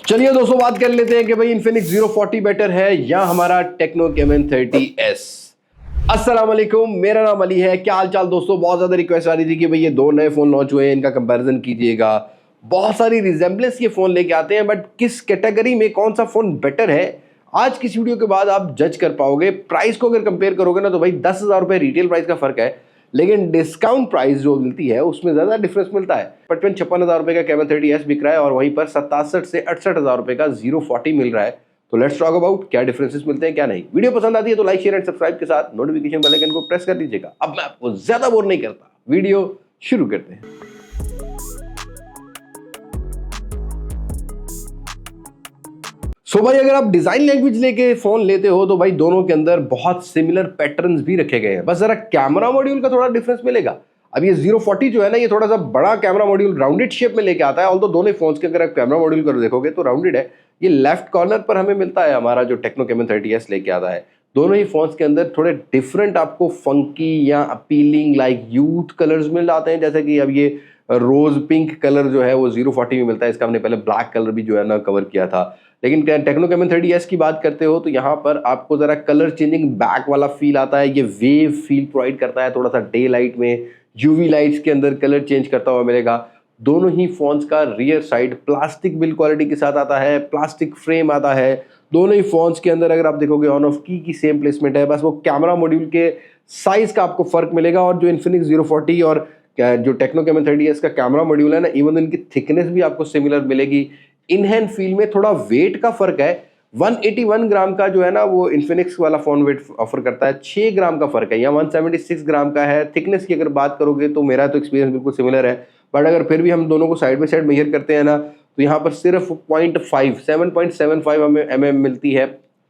चलिए दोस्तों बात कर लेते हैं कि भाई इन्फिनिक्स Zero 40 बेटर है या हमारा टेक्नो Camon 30s। अस्सलाम वालेकुम, मेरा नाम अली है। क्या हाल चाल दोस्तों। बहुत ज़्यादा रिक्वेस्ट आ रही थी कि भाई ये दो नए फ़ोन लॉन्च हुए हैं, इनका कंपैरिजन कीजिएगा। बहुत सारी रिजेंबलेंस ये फ़ोन लेके आते हैं, बट किस कैटेगरी में कौन सा फ़ोन बेटर है आज किस वीडियो के बाद आप जज कर पाओगे। प्राइस को अगर कंपेयर करोगे ना तो भाई 10,000 रुपये रिटेल प्राइस का फ़र्क है, लेकिन डिस्काउंट प्राइस जो मिलती है उसमें ज़्यादा डिफरेंस मिलता है। 55-56 हज़ार रुपये का Camon 30s बिक रहा है और वहीं पर 67 से 68 हज़ार रुपये का Zero 40 मिल रहा है। तो लेट्स टॉक अबाउट क्या डिफरेंसेस मिलते हैं क्या नहीं। वीडियो पसंद आती है तो लाइक शेयर एंड सब्सक्राइब के साथ नोटिफिकेशन बेल आइकन को प्रेस कर दीजिएगा। अब मैं आपको ज्यादा बोर नहीं करता, वीडियो शुरू करते हैं। सो भाई अगर आप डिजाइन लैंग्वेज लेके फोन लेते हो तो भाई दोनों के अंदर बहुत सिमिलर पैटर्न्स भी रखे गए हैं, बस जरा कैमरा मॉड्यूल का थोड़ा डिफरेंस मिलेगा। अब ये Zero 40 जो है ना, ये थोड़ा सा बड़ा कैमरा मॉड्यूल राउंडेड शेप में लेके आता है। ऑल्दो दोनों फोन्स के अगर आप कैमरा मॉड्यूल कर देखोगे तो राउंडेड है। ये लेफ्ट कॉर्नर पर हमें मिलता है हमारा जो टेक्नो Camon 30s लेके आता है। दोनों ही फोन्स के अंदर थोड़े डिफरेंट आपको फंकी या अपीलिंग लाइक यूथ कलर्स मिल जाते हैं, जैसे कि अब ये रोज पिंक कलर जो है वो Zero 40 में मिलता है। इसका हमने पहले ब्लैक कलर भी जो है ना कवर किया था। लेकिन टेक्नो Camon 30s की बात करते हो तो यहाँ पर आपको जरा कलर चेंजिंग बैक वाला फील आता है। ये वेव फील प्रोवाइड करता है, थोड़ा सा डे लाइट में यूवी लाइट्स के अंदर कलर चेंज करता हुआ मिलेगा। दोनों ही फोन्स का rear side plastic build quality के साथ आता है, प्लास्टिक फ्रेम आता है। दोनों ही फोन्स के अंदर अगर आप देखोगे ऑन ऑफ की सेम प्लेसमेंट है, बस वो कैमरा मॉड्यूल के साइज का आपको फर्क मिलेगा। और जो इन्फिनिक्स Zero 40 और जो टेक्नो Camon 30s का कैमरा मॉड्यूल है ना, इवन इनकी थिकनेस भी आपको सिमिलर मिलेगी। इन हैंड फील में थोड़ा वेट का फर्क है। 181 ग्राम का जो है ना वो इन्फिनिक्स वाला फोन वेट ऑफर करता है, 6 ग्राम का फर्क है। या 176 ग्राम का है। थिकनेस की अगर बात करोगे तो मेरा तो एक्सपीरियंस बिल्कुल सिमिलर है, बट अगर फिर भी हम दोनों को साइड बाई साइड मेजर करते हैं ना तो यहाँ पर सिर्फ 7.75 mm मिलती है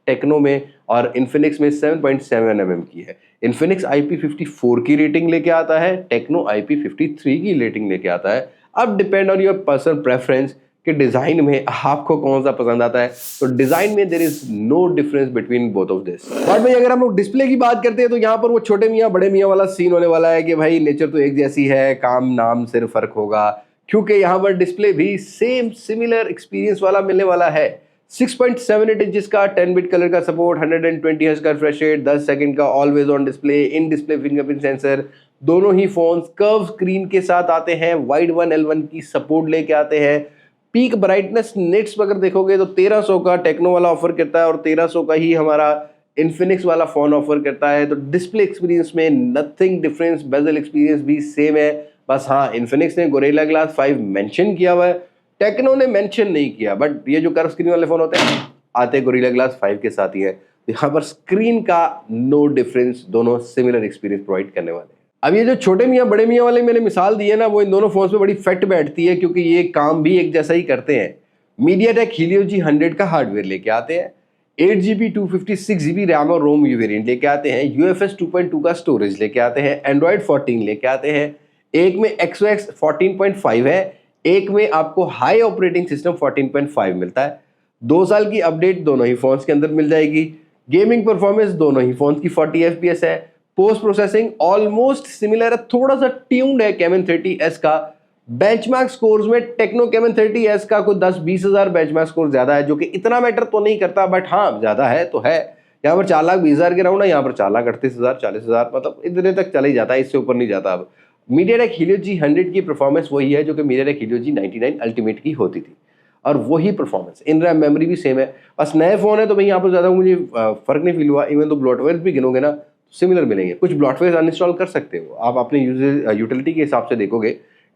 टेक्नो में, और इन्फिनिक्स में 7.7 mm की है। इन्फिनिक्स IP54 की रेटिंग लेके आता है, टेक्नो IP53 की रेटिंग लेके आता है। अब depend on your personal preference कि डिजाइन में आपको कौन सा पसंद आता है। तो डिजाइन में there is no difference between both of this. और भाई अगर हम लोग डिस्प्ले की बात करते हैं तो यहाँ पर वो छोटे मियाँ बड़े मियाँ वाला सीन होने वाला है कि भाई नेचर तो एक जैसी है, काम नाम सिर्फ फर्क होगा, क्योंकि यहाँ पर डिस्प्ले भी सेम सिमिलर एक्सपीरियंस वाला मिलने वाला है। 6.78 इंचेस का 10 बिट कलर का सपोर्ट, 120 हर्ट्ज का रिफ्रेश रेट, 10 सेकंड का always on display, in display fingerprint sensor. दोनों ही फोन्स कर्व स्क्रीन के साथ आते हैं, वाइड 1L1 की सपोर्ट लेके आते हैं। पीक ब्राइटनेस निट्स अगर देखोगे तो 1300 का टेक्नो वाला ऑफर करता है और 1300 का ही हमारा इन्फिनिक्स वाला फोन ऑफर करता है। तो डिस्प्ले एक्सपीरियंस में नथिंग डिफरेंस, बेजल एक्सपीरियंस भी सेम है। बस हाँ, इन्फिनिक्स ने गोरिल्ला ग्लास 5 मेंशन किया हुआ है, टेक्नो ने मेंशन नहीं किया। बट ये जो कर्व स्क्रीन वाले फोन होते हैं आते गोरिल्ला ग्लास 5 के साथ ही है। तो यहाँ पर स्क्रीन का नो डिफरेंस, दोनों सिमिलर एक्सपीरियंस प्रोवाइड करने वाले हैं। अब ये जो छोटे मियाँ बड़े मियाँ वाले मैंने मिसाल दी है ना, वो इन दोनों फोन्स पे बड़ी फिट बैठती है, क्योंकि ये काम भी एक जैसा ही करते हैं। MediaTek Helio G100 का हार्डवेयर लेके आते हैं, 8GB 256GB रैम और रोम वेरिएंट लेके आते हैं, UFS 2.2 का स्टोरेज लेके आते हैं, Android 14 लेके आते हैं। एक में XOS 14.5 है, एक में आपको हाई ऑपरेटिंग सिस्टम 14.5 मिलता है। 2 साल की अपडेट दोनों ही फोन्स के अंदर मिल जाएगी। गेमिंग परफॉर्मेंस दोनों ही फोन्स की 40 FPS है। पोस्ट प्रोसेसिंग ऑलमोस्ट सिमिलर है, थोड़ा सा ट्यून्ड है Camon 30s का। बेंचमार्क स्कोर्स में टेक्नो Camon 30s का कोई 10-20 हज़ार बेंचमार्क स्कोर ज्यादा है, जो कि इतना मैटर तो नहीं करता, बट हाँ ज्यादा है तो है। यहाँ पर 4,20,000 के राउंड है, यहाँ पर 4,38,000 40,000, मतलब इतने तक चले जाता है, इससे ऊपर नहीं जाता। अब MediaTek Helio G100 की परफॉर्मेंस वही है जो कि MediaTek Helio G99 अल्टीमेट की होती थी, और वही परफॉर्मेंस। इन रैम मेमोरी भी सेम है। बस नए फोन है तो भाई यहाँ पर ज्यादा मुझे फर्क नहीं फील हुआ। इवन तो ब्लॉटवेयर भी गिनोगे ना सिमिलर मिलेंगे। कुछ ब्लॉटवेयर अनइंस्टॉल कर सकते हो आप अपने यूटिलिटी के हिसाब से देखोगे।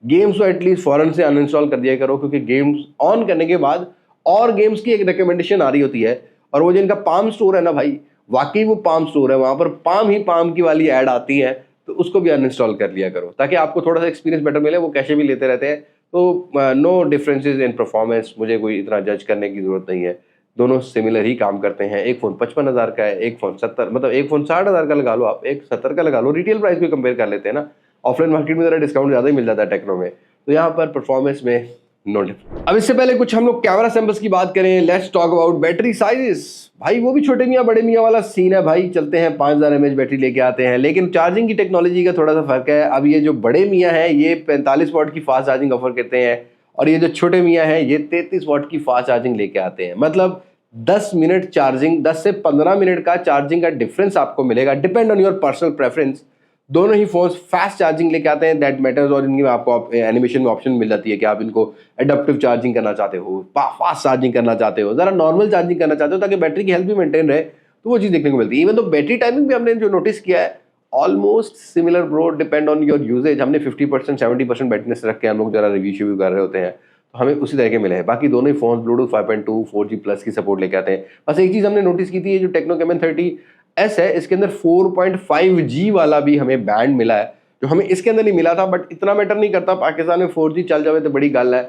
गेम्स तो एटलीस्ट फॉरन से अनइंस्टॉल कर दिया करो, क्योंकि गेम्स ऑन करने के बाद और गेम्स की एक रिकमेंडेशन आ रही होती है, और वो जिनका पाम स्टोर है ना भाई, वाकई वो पाम स्टोर है, वहां पर पाम ही पाम की वाली ऐड आती है, तो उसको भी अनइंस्टॉल कर लिया करो ताकि आपको थोड़ा सा एक्सपीरियंस बेटर मिले। वो कैशे भी लेते रहते हैं। तो नो डिफरेंसेस इन परफॉर्मेंस, मुझे कोई इतना जज करने की जरूरत नहीं है। दोनों सिमिलर ही काम करते हैं। एक फोन 55,000 का है, एक फोन 70, मतलब एक फोन 60,000 का लगा लो, आप एक 70 का लगा लो। रिटेल प्राइस भी कंपेयर कर लेते हैं ना, ऑफलाइन मार्केट में जरा डिस्काउंट ज्यादा ही मिल जाता है टेक्नो में। तो यहाँ पर परफॉर्मेंस में नो डिफरेंस। अब इससे पहले कुछ हम लोग कैमरा सैंपल्स की बात करें, let's talk about battery sizes. भाई वो भी छोटे मियाँ बड़े मियाँ वाला सीन है भाई, चलते हैं 5000 mAh बैटरी लेके आते हैं, लेकिन चार्जिंग की टेक्नोलॉजी का थोड़ा सा फर्क है। अब ये जो बड़े मियाँ हैं ये 45 वाट की फास्ट चार्जिंग ऑफर करते हैं, और ये जो छोटे मियाँ हैं ये 33 वाट की फास्ट चार्जिंग लेके आते हैं। मतलब 10 मिनट चार्जिंग, 10 से 15 मिनट का चार्जिंग का डिफरेंस आपको मिलेगा, depend on your personal preference. दोनों ही फोन्स फास्ट चार्जिंग लेके आते हैं, दैट मैटर्स। और इनकी आपको एनिमेशन में ऑप्शन मिल जाती है कि आप इनको एडप्टिव चार्जिंग करना चाहते हो, फास्ट चार्जिंग करना चाहते हो, जरा नॉर्मल चार्जिंग करना चाहते हो ताकि बैटरी की हेल्थ भी मेंटेन रहे, तो वो चीज़ देखने को मिलती है। इवन तो बैटरी टाइमिंग भी हमने जो नोटिस किया है almost similar bro, depend on your usages. हमने 50% 70% बैटरीनेस रख के हम लोग जरा रिव्यू कर रहे होते हैं, तो हमें उसी तरह के मिले हैं। बाकी दोनों ही फोन ब्लूटूथ 5.2 4G प्लस की सपोर्ट लेके आते हैं। बस एक चीज़ हमने नोटिस की थी, ये जो टेक्नो कैमन 30S है इसके अंदर 4.5G वाला भी हमें बैंड मिला है, जो हमें इसके अंदर नहीं मिला था। बट इतना मैटर नहीं करता, पाकिस्तान में 4G चल जाए तो बड़ी गल है।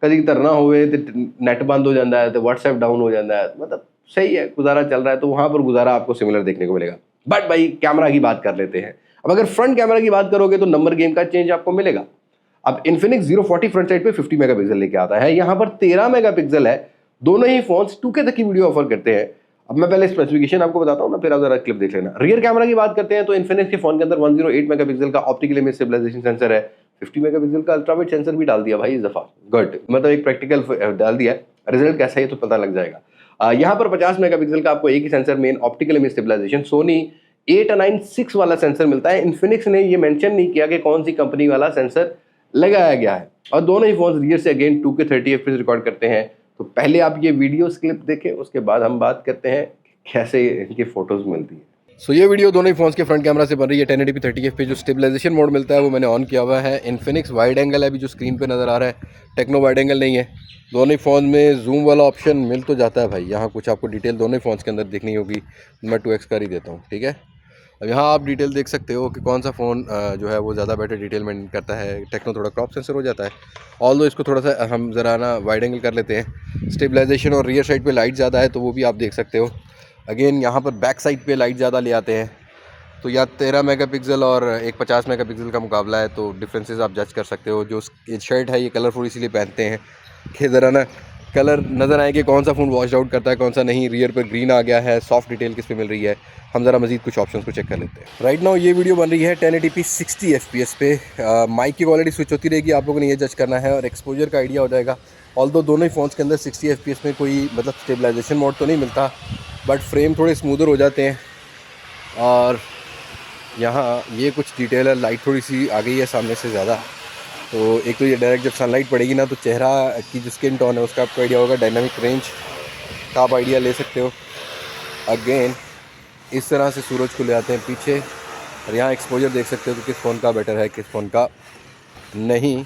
कभी तरना होवे तो नेट बंद हो जाता है, तो व्हाट्सएप डाउन हो जाता है, मतलब सही है, गुजारा चल रहा है, तो वहां पर गुजारा आपको सिमिलर देखने को मिलेगा। बट भाई कैमरा की बात कर लेते हैं। अब अगर फ्रंट कैमरा की बात करोगे तो नंबर गेम का चेंज आपको मिलेगा। अब इन्फिनिक्स 040 फ्रंट साइड पे 50 मेगापिक्सल लेके आता है, यहाँ पर 13 मेगापिक्सल है। दोनों ही फोन्स 2K तक की वीडियो ऑफर करते हैं। अब मैं पहले स्पेसिफिकेशन आपको बताता हूँ ना, फिर आप जरा क्लिप देख लेना। रियर कैमरा की बात करते हैं तो इन्फिनिक्स के फोन के अंदर 108 मेगापिक्सल का ऑप्टिकल इमेज स्टेबलाइजेशन सेंसर है, 50 मेगापिक्सल का अल्ट्रावाइड सेंसर भी डाल दिया भाई इस दफा, गुड, मतलब एक प्रैक्टिकल डाल दिया। रिजल्ट कैसा है तो पता लग जाएगा। यहाँ पर 50 मेगापिक्सल का आपको एक ही sensor main optical image stabilisation Sony 896 वाला सेंसर मिलता है। इन्फिनिक्स ने ये मेंशन नहीं किया कि कौन सी कंपनी वाला सेंसर लगाया गया है। और दोनों ही फोन रियर से अगेन 2K 30 FPS रिकॉर्ड करते हैं। तो पहले आप ये वीडियो क्लिप देखें, उसके बाद हम बात करते हैं कैसे इनकी फोटोज मिलती है। सो ये वीडियो दोनों ही फोन्स के फ्रंट कैमरा से बन रही है 1080p 30 FPS। जो स्टेबलाइजेशन मोड मिलता है वो मैंने ऑन किया हुआ है। इन्फिनिक्स वाइड एंगल है अभी जो स्क्रीन पे नज़र आ रहा है, टेक्नो वाइड एंगल नहीं है। दोनों ही फ़ोन में जूम वाला ऑप्शन मिल तो जाता है भाई, यहाँ कुछ आपको डिटेल दोनों ही फ़ोन्स के अंदर देखनी होगी, मैं 2x कर ही देता हूँ, ठीक है। अब यहाँ आप डिटेल देख सकते हो कि कौन सा फ़ोन जो है वो ज़्यादा बेटर डिटेल मेंटेन करता है। टेक्नो थोड़ा क्रॉप सेंसर हो जाता है, ऑल्दो इसको थोड़ा सा हम ज़रा ना वाइड एंगल कर लेते हैं। स्टेबलाइजेशन और रियर साइड पे लाइट ज़्यादा है तो वो भी आप देख सकते हो। अगेन यहाँ पर बैक साइड पे लाइट ज़्यादा ले आते हैं, तो या 13 मेगापिक्सल और एक 50 मेगापिक्सल का मुकाबला है, तो डिफरेंसेस आप जज कर सकते हो। जो ये शर्ट है ये कलरफुल इसीलिए पहनते हैं कि ज़रा ना कलर नज़र आए कि कौन सा फ़ोन वॉश आउट करता है कौन सा नहीं। रियर पर ग्रीन आ गया है, सॉफ्ट डिटेल किस पे मिल रही है, हम ज़रा मजीद कुछ ऑप्शंस को चेक कर लेते हैं। राइट नाउ ये वीडियो बन रही है 1080p 60 FPS पे। माइक की क्वालिटी स्विच होती रहेगी, आप लोगों ने ये जज करना है और एक्सपोजर का आइडिया हो जाएगा। ऑल्दो दोनों ही फ़ोन्स के अंदर 60 FPS में कोई मतलब स्टेबलाइजेशन मोड तो नहीं मिलता, बट फ्रेम थोड़े स्मूदर हो जाते हैं। और यहाँ ये कुछ डिटेल है, लाइट थोड़ी सी आ गई है सामने से ज़्यादा, तो एक तो ये डायरेक्ट जब सनलाइट पड़ेगी ना तो चेहरा की जो स्किन टोन है उसका आपको आइडिया होगा। डायनामिक रेंज का आप आइडिया ले सकते हो। अगेन इस तरह से सूरज को ले आते हैं पीछे, और यहाँ एक्सपोजर देख सकते हो कि किस फ़ोन का बेटर है किस फ़ोन का नहीं।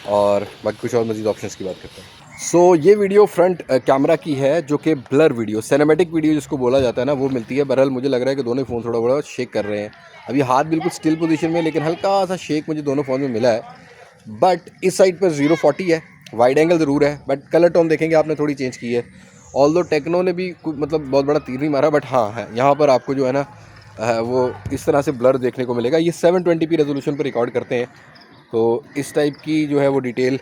और बाकी कुछ और मज़ीद ऑप्शंस की बात करते हैं। सो ये वीडियो फ्रंट कैमरा की है जो कि ब्लर वीडियो, सिनेमैटिक वीडियो जिसको बोला जाता है ना, वो मिलती है। बहरहाल मुझे लग रहा है कि दोनों फ़ोन थोड़ा बड़ा शेक कर रहे हैं। अभी हाथ बिल्कुल स्टिल पोजीशन में, लेकिन हल्का सा शेक मुझे दोनों फ़ोन में मिला है। बट इस साइड पर 040 है, वाइड एंगल ज़रूर है, बट कलर टोन देखेंगे आपने थोड़ी चेंज की है। ऑल्दो टेक्नो ने भी मतलब बहुत बड़ा तीर नहीं मारा, बट हाँ है यहाँ पर आपको जो है ना वो इस तरह से ब्लर देखने को मिलेगा। ये 720p रेजोल्यूशन पर रिकॉर्ड करते हैं, तो इस टाइप की जो है वो डिटेल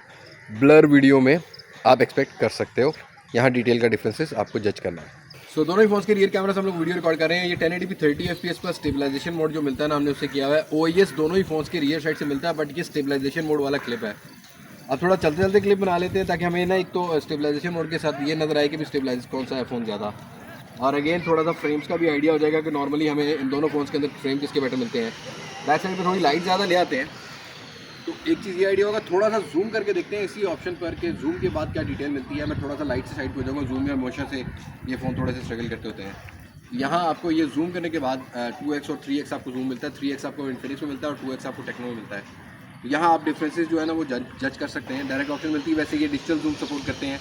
ब्लर वीडियो में आप एक्सपेक्ट कर सकते हो। यहाँ डिटेल का डिफरेंसेस आपको जज करना है। सो दोनों ही फोन्स के रियर कैमरा से हम लोग वीडियो रिकॉर्ड कर रहे हैं। ये 1080p 30 FPS plus stabilization mode जो मिलता है ना, हमने उससे किया हुआ है। OIS दोनों ही फोन्स के रियर साइड से मिलता है, बट ये स्टेबलाइजेशन मोड वाला क्लिप है। अब थोड़ा चलते चलते क्लिप बना लेते हैं ताकि हमें ना एक तो स्टेबलाइजेशन मोड के साथ ये नजर आए कि भी स्टेबलाइज कौन सा है फ़ोन ज़्यादा, और अगेन थोड़ा सा फ्रेम्स का भी आइडिया हो जाएगा कि नॉर्मली हमें इन दोनों फोन्स के अंदर फ्रेम किसके बेटर मिलते हैं। बैक साइड पर थोड़ी लाइट ज़्यादा ले आते हैं, तो एक चीज़ ये आइडिया होगा। थोड़ा सा जूम करके देखते हैं इसी ऑप्शन पर कि जूम के बाद क्या डिटेल मिलती है। मैं थोड़ा सा लाइट से साइड पे हो जाऊँगा, जूम या मोशन से ये फ़ोन थोड़े से स्ट्रगल करते होते हैं। यहाँ आपको ये जूम करने के बाद 2x और 3x आपको जूम मिलता है। 3x आपको इन्फिनिक्स में मिलता है और 2x आपको टेक्नो में मिलता है। तो यहाँ आप डिफरेंसेस जो है ना वो जज कर सकते हैं। डायरेक्ट ऑप्शन मिलती है, वैसे ये डिजिटल जूम सपोर्ट करते हैं।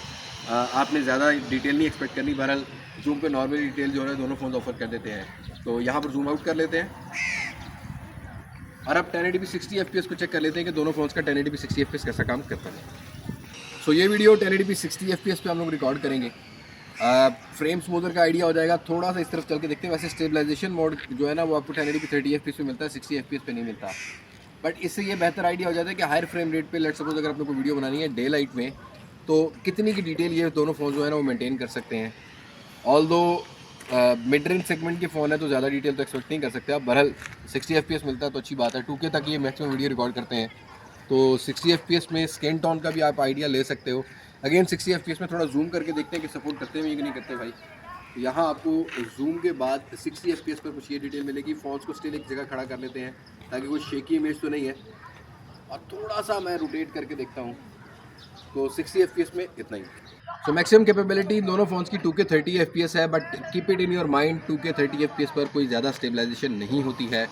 आपने ज़्यादा डिटेल नहीं एक्सपेक्ट करनी, बहरहाल जूम पे नॉर्मल डिटेल जो है दोनों फ़ोन ऑफर कर देते हैं। तो यहाँ पर जूम आउट कर लेते हैं और अब 1080p 60 FPS को चेक कर लेते हैं कि दोनों फोन्स का 1080p 60 FPS कैसा काम करता है। सो ये वीडियो 1080p 60 FPS पे हम लोग रिकॉर्ड करेंगे। फ्रेम स्मूदर का आइडिया हो जाएगा। थोड़ा सा इस तरफ चल के देखते हैं। वैसे स्टेबलाइजेशन मोड जो है ना वो आपको 1080p 30 FPS पे मिलता है, 60 FPS पे नहीं मिलता। बट इससे ये बेहतर आइडिया हो जाता है कि हायर फ्रेम रेट पे लेट सपोज अगर आप लोग को वीडियो बनानी है डे लाइट में, तो कितनी की डिटेल ये दोनों फ़ोन जो है ना वो मेंटेन कर सकते हैं। ऑल्दो मिड रेंज सेगमेंट के फ़ोन है तो ज़्यादा डिटेल तो एक्सपेक्ट नहीं कर सकते आप। बहरहाल 60 FPS मिलता है तो अच्छी बात है। 2K तक ये मैक्सिमम वीडियो रिकॉर्ड करते हैं। तो 60 FPS में स्किन टोन का भी आप आइडिया ले सकते हो। अगेन 60 FPS में थोड़ा जूम करके देखते हैं कि सपोर्ट करते हैं कि नहीं करते भाई। तो यहाँ आपको जूम के बाद 60 FPS पर कुछ ये डिटेल मिलेगी। फ़ॉन्ट्स को स्टिल एक जगह खड़ा कर लेते हैं ताकि कोई शेकी इमेज तो नहीं है। और थोड़ा सा मैं रोटेट करके देखता हूँ, तो 60 FPS में इतना ही। सो मैक्सिमम कैपेबिलिटी दोनों फ़ोन्स की 2K 30 FPS है, but keep it in your mind 2K 30 FPS पर कोई ज़्यादा स्टेबलाइजेशन नहीं होती है।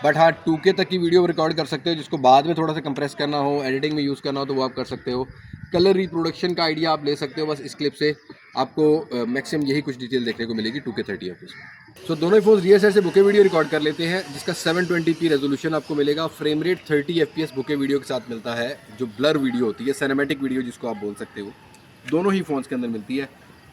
बट हाँ, 2K तक की वीडियो रिकॉर्ड कर सकते हो, जिसको बाद में थोड़ा सा कंप्रेस करना हो, एडिटिंग में यूज़ करना हो तो वो आप कर सकते हो। कलर रिप्रोडक्शन का आइडिया आप ले सकते हो बस इस क्लिप से। आपको मैक्सिमम यही कुछ डिटेल देखने को मिलेगी 2K 30 FPS में। सो दोनों ही फोन रियर साइड से बुके वीडियो रिकॉर्ड कर लेते हैं, जिसका 720p रेजोल्यूशन आपको मिलेगा। Frame rate 30 FPS bouquet video के साथ मिलता है, जो ब्लर वीडियो होती है, सिनेमैटिक वीडियो जिसको आप बोल सकते हो, दोनों ही फ़ोन्स के अंदर मिलती है।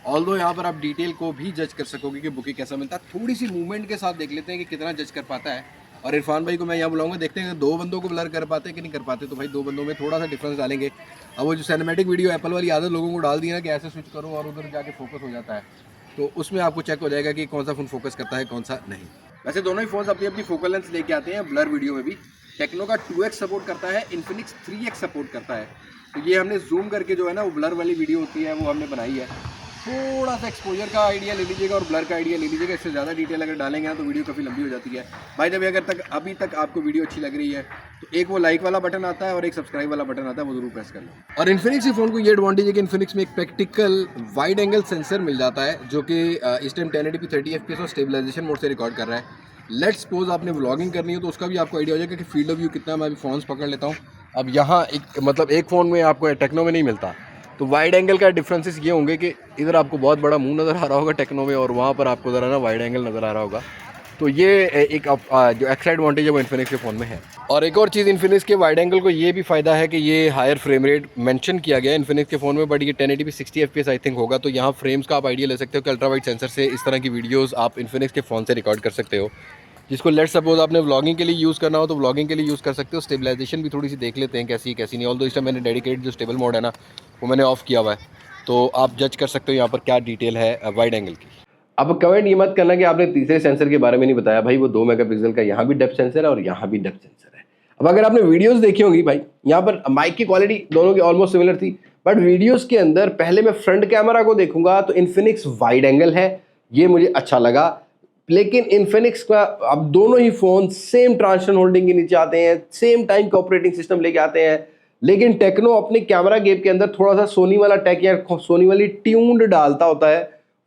ऑल्दो यहाँ पर आप डिटेल को भी जज कर सकोगे कि बुके कैसा मिलता है। थोड़ी सी मूवमेंट के साथ देख लेते हैं कि कितना जज कर पाता है। और इरफान भाई को मैं यहाँ बुलाऊंगा, देखते हैं दो बंदों को ब्लर कर पाते हैं कि नहीं कर पाते। तो भाई दो बंदों में थोड़ा सा डिफरेंस डालेंगे। अब वो जो सिनेमैटिक वीडियो एप्पल वाली आदत लोगों को डाल दी ना कि ऐसे स्विच करो और उधर जाके फोकस हो जाता है, तो उसमें आपको चेक हो जाएगा कि कौन सा फ़ोन फोकस करता है कौन सा नहीं। वैसे दोनों ही फ़ोन्स अपनी अपनी फोकल लेंथ लेके आते हैं ब्लर वीडियो में भी। टेक्नो का 2x सपोर्ट करता है, इन्फिनिक्स 3x सपोर्ट करता है। तो ये हमने जूम करके जो है ना वो ब्लर वाली वीडियो होती है वो हमने बनाई है। थोड़ा सा एक्सपोजर का आइडिया ले लीजिएगा और ब्लर का आइडिया ले लीजिएगा। इससे ज़्यादा डिटेल अगर डालेंगे ना तो वीडियो काफ़ी लंबी हो जाती है। भाई जब अभी तक आपको वीडियो अच्छी लग रही है तो एक वो लाइक वाला बटन आता है और एक सब्सक्राइब वाला बटन आता है, वो जरूर प्रेस कर लो। और इन्फिनिक्स के फ़ोन को ये एडवांटेज है कि इन्फिनिक्स में एक प्रैक्टिकल वाइड एंगल सेंसर मिल जाता है, जो कि इस टाइम 1080p 30 FPS और स्टेबलाइजेशन मोड से रिकॉर्ड कर रहा है। लेट्स सपोज आपने व्लॉगिंग करनी है तो उसका भी आपको आइडिया हो जाएगा कि फील्ड ऑफ व्यू कितना है। मैं अभी फ़ोन्स पकड़ लेता हूँ। अब यहाँ एक फ़ोन में आपको टेक्नो में नहीं मिलता, तो वाइड एंगल का डिफरेंसेस ये होंगे कि इधर आपको बहुत बड़ा मुंह नज़र आ रहा होगा टेक्नो में, और वहाँ पर आपको ज़रा ना वाइड एंगल नज़र आ रहा होगा। तो ये एक जो एक्स्ट्रा एडवांटेज है वो इन्फिनिक्स के फ़ोन में है। और एक और चीज़, इन्फिनिक्स के वाइड एंगल को ये भी फ़ायदा है कि ये हायर फ्रेम रेट मेंशन किया गया है इन्फिनिक्स के फ़ोन में, बट ये 1080p 60 FPS आई थिंक होगा। तो यहाँ फ्रेम्स का आप आइडिया ले सकते हो कि अल्ट्रा वाइड सेंसर से इस तरह की वीडियोज़ आप इन्फिनिक्स के फ़ोन से रिकॉर्ड कर सकते हो, जिसको लेट्स सपोज आपने व्लॉगिंग के लिए यूज़ करना हो तो व्लॉगिंग के लिए यूज़ कर सकते हो। स्टेबलाइजेशन भी थोड़ी सी देख लेते हैं कैसी कैसी नहीं। ऑल्दो इस टाइम मैंने डेडिकेटेड जो स्टेबल मोड है ना वो मैंने ऑफ़ किया हुआ है, तो आप जज कर सकते हो यहाँ पर क्या डिटेल है वाइड एंगल की। अब कमेंट ये मत करना कि आपने तीसरे सेंसर के बारे में नहीं बताया। भाई वो 2 मेगापिक्सल का यहाँ भी डेप्थ सेंसर है और यहाँ भी डेप्थ सेंसर है। अब अगर आपने वीडियोस देखी होंगी भाई, यहाँ पर माइक की क्वालिटी दोनों की ऑलमोस्ट सिमिलर थी, बट वीडियोस के अंदर पहले मैं फ्रंट कैमरा को देखूंगा तो इन्फिनिक्स वाइड एंगल है, ये मुझे अच्छा लगा। लेकिन इन्फिनिक्स का अब दोनों ही फोन सेम ट्रांजिशन होल्डिंग के नीचे आते हैं, सेम टाइम का ऑपरेटिंग सिस्टम लेके आते हैं, लेकिन टेक्नो अपने कैमरा गेप के अंदर थोड़ा सा सोनी वाला टेक या सोनी वाली ट्यून्ड डालता होता है।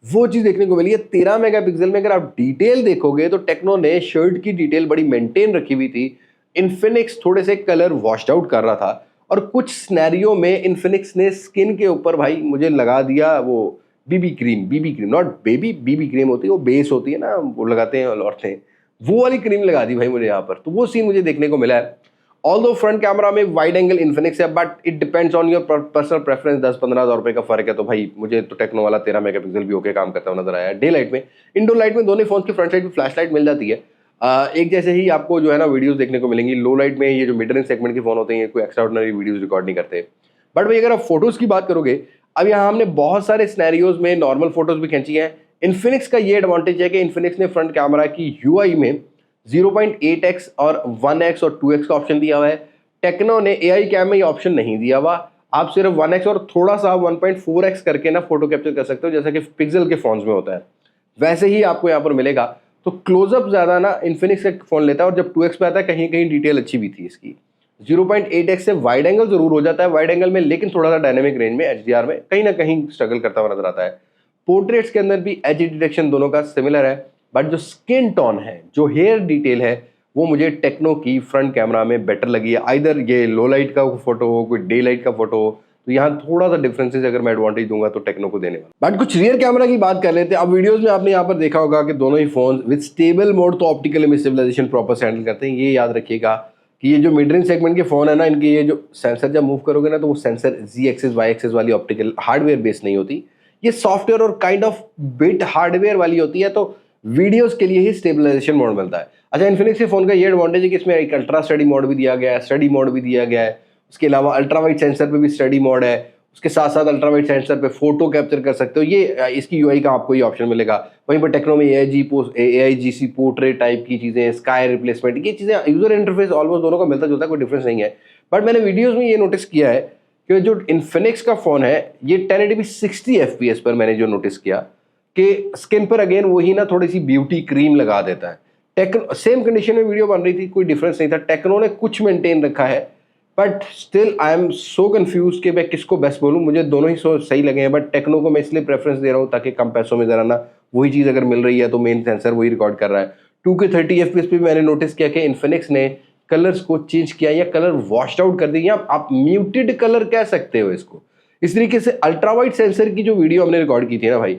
वो चीज़ देखने को मिली है। 13 मेगापिक्सल में अगर आप डिटेल देखोगे तो टेक्नो ने शर्ट की डिटेल बड़ी मेंटेन रखी हुई थी। इन्फिनिक्स थोड़े से कलर वॉश्ड आउट कर रहा था, और कुछ सिनेरियो में इन्फिनिक्स ने स्किन के ऊपर भाई मुझे लगा दिया वो BB cream not baby, BB cream होती है वो बेस होती है ना, वो लगाते हैं औरतें, वो वाली क्रीम लगा दी भाई मुझे यहाँ पर। तो वो सीन मुझे देखने को मिला है। ऑल्दो फ्रंट कैमरा में वाइड एंगल इन्फिनिक्स है, but it depends on your personal preference. 10-15 हज़ार रुपये का फर्क है। तो भाई मुझे तो टेक्नो वाला 13 मेगापिक्सल भी ओके काम करता हुआ नजर आया। डे लाइट में, इंडोर लाइट में दोनों फोन की फ्रंट साइड में फ्लैश लाइट मिल जाती है। एक जैसे ही आपको जो है ना वीडियोस देखने को मिलेंगी। लो लाइट में ये जो मिड रेंज सेगमेंट के फोन होते हैं कोई एक्स्ट्राऑर्डिनरी वीडियोस रिकॉर्ड नहीं करते। बट भाई अगर आप फोटोज की बात करोगे, अब यहाँ हमने बहुत सारे सिनेरियोज में नॉर्मल फोटोज भी खींची हैं। इन्फिनिक्स का ये एडवांटेज है कि इन्फिनिक्स ने फ्रंट कैमरा की यूआई में 0.8x और 1x और 2x का ऑप्शन दिया हुआ है। टेक्नो ने एआई कैम में ये ऑप्शन नहीं दिया हुआ। आप सिर्फ 1x और थोड़ा सा 1.4x करके ना फोटो कैप्चर कर सकते हो, जैसा कि पिक्सल के फोन्स में होता है वैसे ही आपको यहाँ पर मिलेगा। तो क्लोजअप ज्यादा ना इन्फिनिक्स का फोन लेता है, और जब 2x पे आता है कहीं कहीं डिटेल अच्छी भी थी इसकी। 0.8x से वाइड एंगल जरूर हो जाता है वाइड एंगल में, लेकिन थोड़ा सा डायनेमिक रेंज में एचडीआर में कहीं ना कहीं स्ट्रगल करता हुआ नजर आता है। पोर्ट्रेट्स के अंदर भी एज डिटेक्शन दोनों का सिमिलर है, बट जो स्किन टोन है, जो हेयर डिटेल है, वो मुझे टेक्नो की फ्रंट कैमरा में बेटर लगी है। आइदर ये लो लाइट का फोटो हो, कोई डे लाइट का फोटो हो, तो यहाँ थोड़ा सा डिफरेंसेस अगर मैं एडवांटेज दूंगा तो टेक्नो को देने वाला। बट कुछ रियर कैमरा की बात कर लेते हैं। अब वीडियोस में आपने यहाँ पर देखा होगा कि दोनों ही फोन विद स्टेबल मोड तो optical image stabilisation proper handle करते हैं। ये याद रखिएगा कि ये जो मिड रेंज सेगमेंट के फोन है ना, इनके ये जो सेंसर जब मूव करोगे ना तो वो सेंसर जी एक्सिस वाई एक्सिस वाली ऑप्टिकल हार्डवेयर बेस्ड नहीं होती, ये सॉफ्टवेयर और काइंड ऑफ बिट हार्डवेयर वाली होती है। तो वीडियोस के लिए ही स्टेबलाइजेशन मोड मिलता है। अच्छा, इन्फिनिक्स के फोन का ये एडवांटेज है कि इसमें एक अल्ट्रा स्टडी मोड भी दिया गया है, स्टडी मोड भी दिया गया है। उसके अलावा अल्ट्रा वाइड सेंसर पे भी स्टडी मोड है। उसके साथ साथ अल्ट्रा वाइड सेंसर पे फोटो कैप्चर कर सकते हो। ये इसकी यूआई का आपको ये ऑप्शन मिलेगा। वहीं पर टेक्नो में एआईजीसी पोर्ट्रेट टाइप की चीजें, स्काई रिप्लेसमेंट, ये चीजें यूजर इंटरफेस ऑलमोस्ट दोनों का मिलता जुलता, कोई डिफरेंस नहीं है। बट मैंने वीडियोस में ये नोटिस किया है कि जो इन्फिनिक्स का फ़ोन है ये 1080p 60 FPS पर मैंने जो नोटिस किया कि स्किन पर अगेन वही ना थोड़ी सी ब्यूटी क्रीम लगा देता है। टेक्नो सेम कंडीशन में वीडियो बन रही थी, कोई डिफरेंस नहीं था, टेक्नो ने कुछ मेंटेन रखा है, but still I am so confuse कि मैं किसको बेस्ट बोलूँ। मुझे दोनों ही सही लगे हैं, बट टेक्नो को मैं इसलिए प्रेफरेंस दे रहा हूँ ताकि कम पैसों में ज़रा ना वही चीज़ अगर मिल रही है तो मेन सेंसर वही रिकॉर्ड कर रहा है। 2K 30 FPS पे मैंने नोटिस किया कि इन्फिनिक्स ने कलर्स को चेंज किया या कलर वॉश्ड आउट कर दिया, आप म्यूटेड कलर कह सकते हो इसको। इस तरीके से अल्ट्रा वाइड सेंसर की जो वीडियो हमने रिकॉर्ड की थी ना भाई,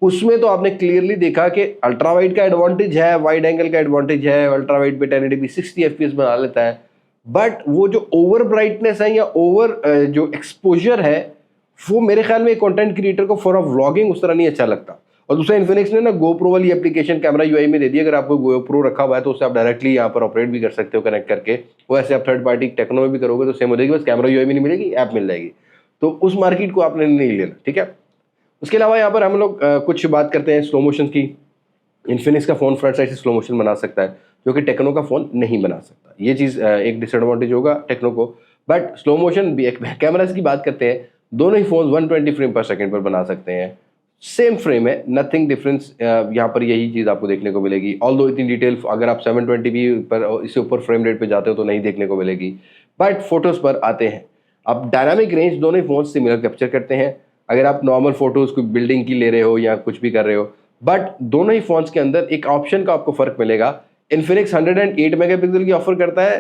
उसमें तो आपने क्लियरली देखा कि अल्ट्रा वाइड का एडवांटेज है, वाइड एंगल का एडवांटेज है, अल्ट्रा वाइड पे 1080p 60 FPS बना लेता है, बट वो जो ओवर ब्राइटनेस है या ओवर जो एक्सपोजर है वो मेरे ख्याल में कंटेंट क्रिएटर को फॉर अ व्लॉगिंग उस तरह नहीं अच्छा लगता। और दूसरा इन्फिनिक्स ने ना गोप्रो वाली एप्लीकेशन कैमरा यूआई में दे दी, अगर आपको गोप्रो रखा हुआ है तो उससे आप डायरेक्टली यहाँ पर ऑपरेट भी कर सकते हो कनेक्ट करके। वो ऐसे आप थर्ड पार्टी टेक्नो में भी करोगे तो सेम हो जाएगी, बस कैमरा यूआई में नहीं मिलेगी, ऐप मिल जाएगी। तो उस मार्केट को आपने नहीं लेना, ठीक है। उसके अलावा यहाँ पर हम लोग कुछ बात करते हैं स्लो मोशन की। इन्फिनिक्स का फ़ोन फ्रंट साइड से स्लो मोशन बना सकता है जो कि टेक्नो का फ़ोन नहीं बना सकता। ये चीज़ एक डिसएडवांटेज होगा टेक्नो को, बट स्लो मोशन भी। एक कैमरास की बात करते हैं, दोनों ही फ़ोन 120 फ्रेम पर सेकेंड पर बना सकते हैं, सेम फ्रेम है, नथिंग डिफरेंस। यहाँ पर यही चीज़ आपको देखने को मिलेगी। ऑल्दो इतनी डिटेल अगर आप 720p पर इससे ऊपर फ्रेम रेट पे जाते हो तो नहीं देखने को मिलेगी, बट फोटोज़ पर आते हैं। अब डायनामिक रेंज दोनों ही फ़ोन सिमिलर कैप्चर करते हैं, अगर आप नॉर्मल फोटोज़ कोई बिल्डिंग की ले रहे हो या कुछ भी कर रहे हो, बट दोनों ही फ़ोन्स के अंदर एक ऑप्शन का आपको फ़र्क मिलेगा। इन्फिनिक्स 108 मेगापिक्सल की ऑफर करता है,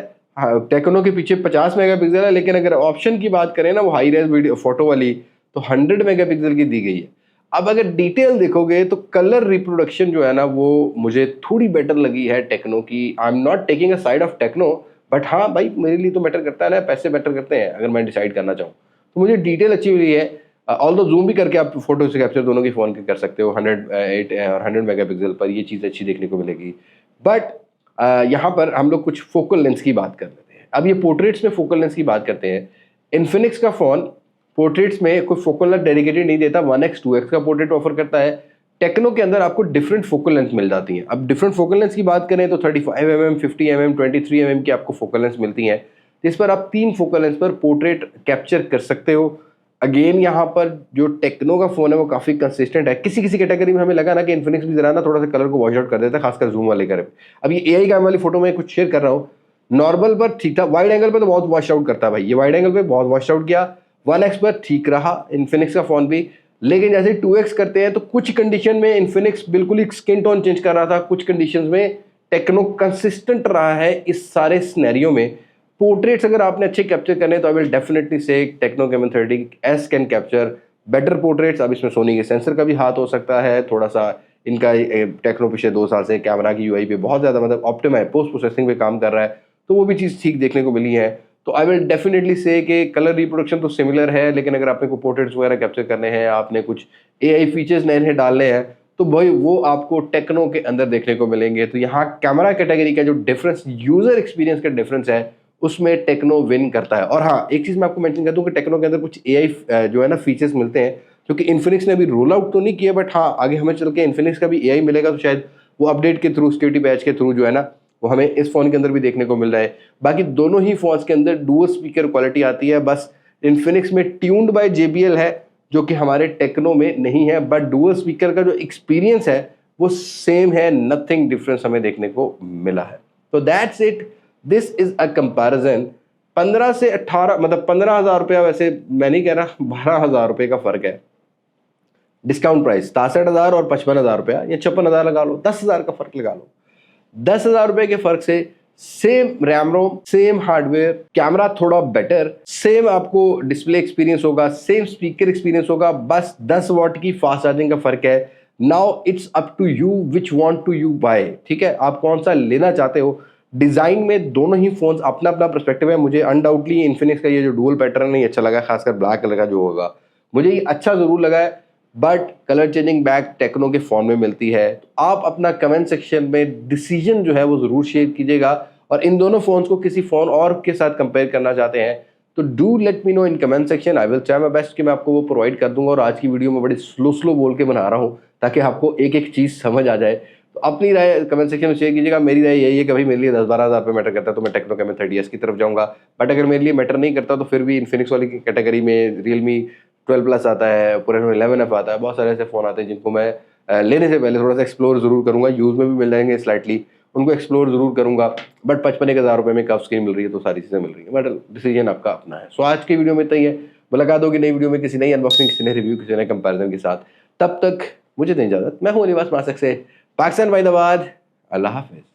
टेक्नो के पीछे 50 मेगापिक्सल है, लेकिन अगर ऑप्शन की बात करें ना वो हाई रेज वीडियो फोटो वाली तो 100 मेगापिक्सल की दी गई है। अब अगर डिटेल देखोगे तो कलर रिप्रोडक्शन जो है ना वो मुझे थोड़ी बेटर लगी है टेक्नो की। I am not taking a side of Tecno, but हाँ भाई मेरे लिए तो मैटर करता है ना, पैसे मैटर करते हैं अगर मैं डिसाइड करना चाहूँ तो। मुझे डिटेल अच्छी हुई है, ऑल दो जूम भी करके आप फोटो से कैप्चर दोनों की फ़ोन के कर सकते हो 108 और 100 मेगापिक्सल पर, ये चीज़ अच्छी देखने को मिलेगी। बट यहाँ पर हम लोग कुछ फोकल लेंस की बात कर लेते हैं। अब ये पोर्ट्रेट्स में फोकल लेंस की बात करते हैं। इन्फिनिक्स का फ़ोन पोर्ट्रेट्स में कोई फोकल लेंथ डेडिकेटेड नहीं देता, 1x 2x का पोर्ट्रेट ऑफर करता है। टेक्नो के अंदर आपको डिफरेंट फोकल लेंथ मिल जाती हैं। अब डिफरेंट फोकल लेंथ की बात करें तो 35mm 50mm 23mm की आपको फोकल लेंथ मिलती हैं, जिस पर आप 3 फोकल लेंथ पर पोर्ट्रेट कैप्चर कर सकते हो। अगेन यहाँ पर जो टेक्नो का फ़ोन है वो काफ़ी कंसिस्टेंट है। किसी किसी कैटेगरी में हमें लगा ना कि इन्फिनिक्स भी जरा ना थोड़ा सा कलर को वॉश आउट कर देता है, खासकर जूम वाले करे। अब ये एआई कैम वाली फोटो में कुछ शेयर कर रहा हूँ, नॉर्मल पर ठीक था, वाइड एंगल पर तो बहुत वॉश आउट करता है भाई, ये वाइड एंगल पे बहुत वॉश आउट किया। 1x पर ठीक रहा इन्फिनिक्स का फ़ोन भी, लेकिन जैसे 2x करते हैं तो कुछ कंडीशन में इन्फिनिक्स बिल्कुल ही स्किन टोन चेंज कर रहा था, कुछ कंडीशंस में टेक्नो कंसिस्टेंट रहा है। इस सारे सिनेरियो में पोर्ट्रेट्स अगर आपने अच्छे कैप्चर करने तो आई विल डेफिनेटली से techno caiman 30S can capture better portraits. अब इसमें सोनी के सेंसर का भी हाथ हो सकता है थोड़ा सा, इनका टेक्नो पिछले 2 साल से कैमरा की यूआई पे बहुत ज़्यादा मतलब ऑप्टिमाइज पोस्ट प्रोसेसिंग पे काम कर रहा है, तो वो भी चीज़ ठीक देखने को मिली है। तो आई विल डेफिनेटली से कि कलर रिप्रोडक्शन तो सिमिलर है, लेकिन अगर आपने को पोर्ट्रेट्स वगैरह कैप्चर करने हैं, आपने कुछ एआई फीचर्स नए नए डालने हैं, तो भाई वो आपको टेक्नो के अंदर देखने को मिलेंगे। तो यहाँ कैमरा कैटेगरी का जो डिफरेंस, यूजर एक्सपीरियंस का डिफरेंस है, उसमें टेक्नो विन करता है। और हाँ, एक चीज़ मैं आपको मेंशन कर दूं कि टेक्नो के अंदर कुछ एआई जो है ना फीचर्स मिलते हैं, क्योंकि इन्फिनिक्स ने अभी रोल आउट तो नहीं किया, बट हाँ आगे हमें चल के इन्फिनिक्स का भी एआई मिलेगा, तो शायद वो अपडेट के थ्रू, सिक्योरिटी पैच के थ्रू जो है ना वो हमें इस फ़ोन के अंदर भी देखने को मिल रहा है। बाकी दोनों ही फ़ोन्स के अंदर डुअल स्पीकर क्वालिटी आती है, बस इन्फिनिक्स में ट्यून्ड बाय JBL है जो कि हमारे टेक्नो में नहीं है, बट डुअल स्पीकर का जो एक्सपीरियंस है वो सेम है, नथिंग डिफरेंस हमें देखने को मिला है। तो that's it, this is a comparison. 15 से 18 मतलब 15,000 रुपया, वैसे मैं नहीं कह रहा, 12,000 रुपये का फर्क है डिस्काउंट प्राइस। 63,000 और 55,000 रुपया या 56,000 लगा लो, 10,000 का फर्क लगा लो। 10,000 रुपए के फर्क से same RAM ROM, same hardware, camera थोड़ा बेटर, सेम आपको डिस्प्ले एक्सपीरियंस होगा, सेम स्पीकर एक्सपीरियंस होगा, बस 10 वॉट की फास्ट चार्जिंग का फर्क है। Now it's up to you which want to you buy, ठीक है, आप कौन सा लेना चाहते हो। डिजाइन में दोनों ही फोन्स अपना अपना पर्सपेक्टिव है। मुझे अनडाउटली इन्फिनिक्स का ये जो डुअल पैटर्न नहीं अच्छा लगा, खासकर ब्लैक कलर का जो होगा, मुझे ये अच्छा जरूर लगा है, but colour changing back Tecno के फोन में मिलती है। तो आप अपना कमेंट सेक्शन में डिसीजन जो है वो जरूर शेयर कीजिएगा, और इन दोनों फोन्स को किसी फोन और के साथ कंपेयर करना चाहते हैं तो do let me know in comment section. I will try my best कि मैं आपको वो प्रोवाइड कर दूंगा। और आज की वीडियो में बड़ी स्लो बोल के बना रहा हूँ ताकि आपको एक एक चीज़ समझ आ जाए। तो अपनी राय कमेंट सेक्शन में शेयर कीजिएगा। मेरी राय यही है कि भाई मेरे लिए 10-12 हज़ार रुपये मैटर करता है तो मैं टेक्नो कैमन 30S की तरफ जाऊँगा। बट अगर मेरे लिए मैटर नहीं करता तो फिर भी इन्फिनिक्स वाली की कैटेगरी में Realme 12 प्लस आता है, Porreno 11F आता है, बहुत सारे ऐसे फ़ोन आते हैं जिनको मैं लेने से पहले थोड़ा सा एक्सप्लोर ज़रूर करूँगा। यूज़ में भी मिल जाएंगे स्लाइटली, उनको एक्सप्लोर ज़रूर करूँगा। बट 55,000 रुपये में कप स्क्रीन मिल रही है तो सारी चीज़ें मिल रही हैं, बट डिसीजन आपका अपना है। सो आज की वीडियो में इतना ही है। मुलाकात होगी नई वीडियो में किसी नई अनबॉक्सिंग, किसी नए रिव्यू, किसी नए कंपैरिजन के साथ। तब तक मुझे दें इजाज़त। मैं हूं अनिवास मासक से पाकिस्तान, अल्लाह हाफिज़।